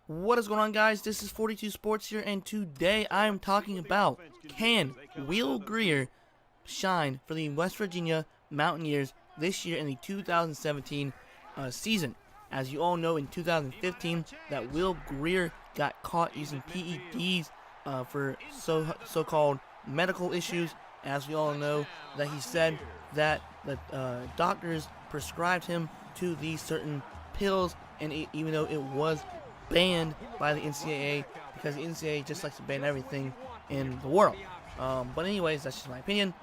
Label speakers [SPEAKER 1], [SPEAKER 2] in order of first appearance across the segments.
[SPEAKER 1] What is going on, guys? This is 42 Sports here, and today I am talking about, can Will Grier shine for the West Virginia Mountaineers this year in the 2017 season? As you all know, in 2015, that Will Grier got caught using PEDs for so-called medical issues. As we all know, that he said that the doctors prescribed him to these certain pills, and even though it was banned by the NCAA, because the NCAA just likes to ban everything in the world. But anyways, that's just my opinion.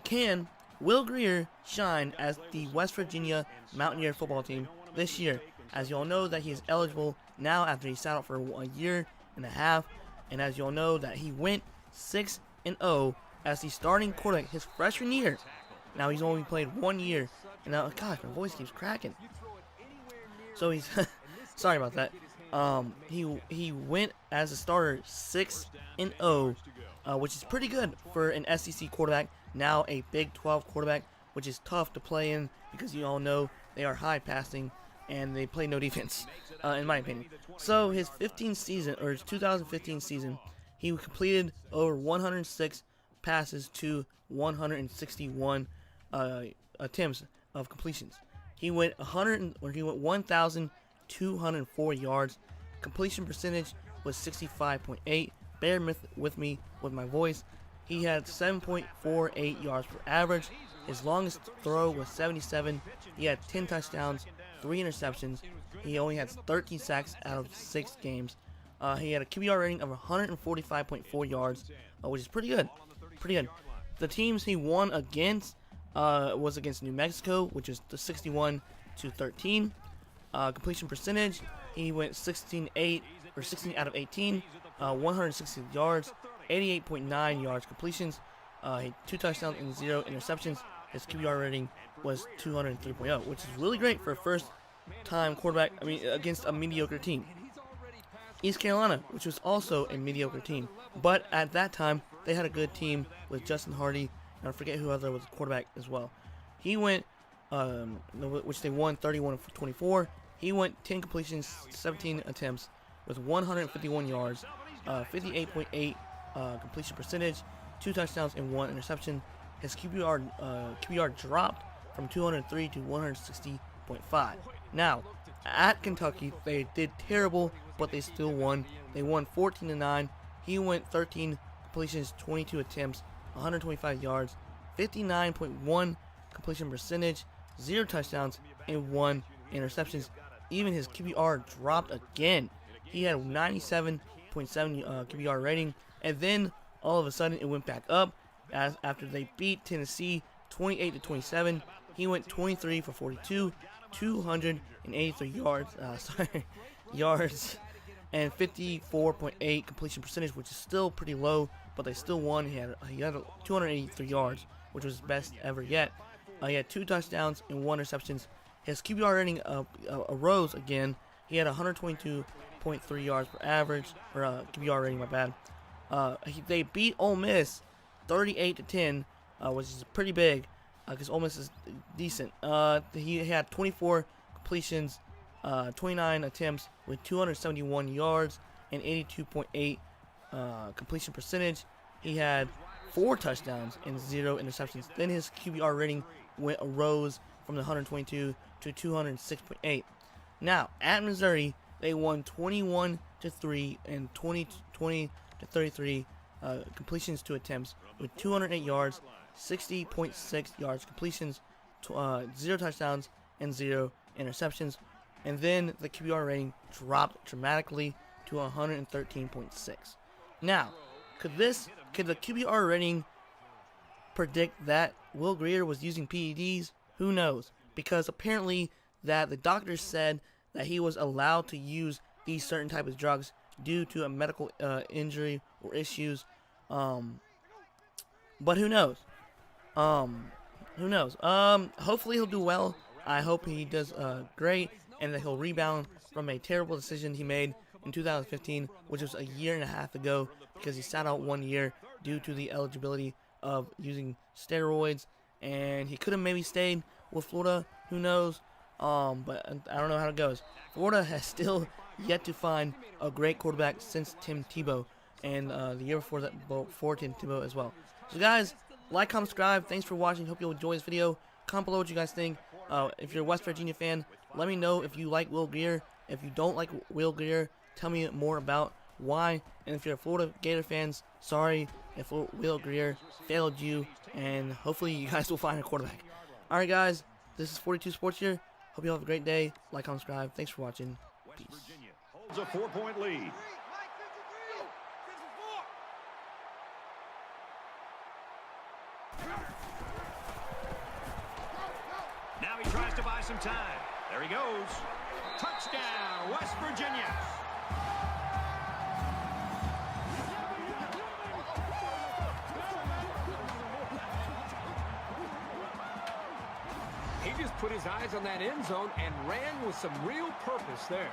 [SPEAKER 1] Can Will Grier shine as the West Virginia Mountaineer football team this year? As you all know, that he is eligible now after he sat out for a year and a half, and as you all know, that he went 6-0 as the starting quarterback his freshman year. Now he's only played 1 year, and now, gosh, my voice keeps cracking. So he's sorry about that. He went as a starter 6-0, which is pretty good for an SEC quarterback. Now a Big 12 quarterback, which is tough to play in because you all know they are high passing and they play no defense, in my opinion. So his 2015 season, he completed over 106 passes to 161 attempts of completions. He went 1,204 yards. Completion percentage was 65.8. Bear with me with my voice. He had 7.48 yards per average. His longest throw was 77. He had 10 touchdowns, 3 interceptions. He only had 13 sacks out of 6 games. He had a QBR rating of 145.4 yards, which is pretty good. The teams he won against was against New Mexico, which is the 61-13. Completion percentage, he went 16 out of 18, 160 yards, 88.9 yards completions, 2 touchdowns and 0 interceptions. His QBR rating was 203.0, which is really great for a first-time quarterback. Against a mediocre team. East Carolina, which was also a mediocre team, but at that time they had a good team with Justin Hardy, and I forget who other was a quarterback as well. He went, which they won 31-24. He went 10 completions, 17 attempts, with 151 yards, 58.8 completion percentage, 2 touchdowns and 1 interception. His QBR dropped from 203 to 160.5. Now, at Kentucky, they did terrible, but they still won. They won 14-9. He went 13 completions, 22 attempts, 125 yards, 59.1 completion percentage, 0 touchdowns, and 1 interceptions. Even his QBR dropped again. He had 97.7 QBR rating, and then all of a sudden it went back up after they beat Tennessee 28-27. He went 23 for 42, 283 yards, and 54.8 completion percentage, which is still pretty low, but they still won. He had 283 yards, which was his best ever yet. He had 2 touchdowns and 1 interceptions. His QBR rating arose again. He had 122.3 yards per average, or QBR rating, my bad. They beat Ole Miss 38-10, which is pretty big, because Ole Miss is decent. He had 24 completions, 29 attempts with 271 yards and 82.8 completion percentage. He had 4 touchdowns and 0 interceptions. Then his QBR rating arose from the 122 to 206.8. Now, at Missouri, they won 21-3 and 20-33 completions to attempts with 208 yards, 60.6 yards completions, 0 touchdowns, and 0 interceptions. And then the QBR rating dropped dramatically to 113.6. Now, could the QBR rating predict that Will Grier was using PEDs? Who knows? Because apparently that the doctors said that he was allowed to use these certain type of drugs due to a medical injury or issues. But who knows? Hopefully he'll do well. I hope he does great, and that he'll rebound from a terrible decision he made in 2015, which was a year and a half ago, because he sat out 1 year due to the eligibility of using steroids, and he could have maybe stayed with Florida. Who knows? But I don't know how it goes. Florida has still yet to find a great quarterback since Tim Tebow, and the year before that, before Tim Tebow as well. So guys, like, comment, subscribe. Thanks for watching. Hope you'll enjoy this video. Comment below what you guys think. If you're a West Virginia fan, let me know if you like Will Grier. If you don't like Will Grier, tell me more about why. And if you're a Florida Gator fans, sorry if Will Grier failed you, and hopefully you guys will find a quarterback. Alright guys, this is 42 Sports here. Hope you all have a great day. Like, comment, subscribe. Thanks for watching. Peace.
[SPEAKER 2] West Virginia holds a 4-point lead. Now he tries to buy some time. There he goes. Touchdown, West Virginia.
[SPEAKER 3] He just put his eyes on that end zone and ran with some real purpose there.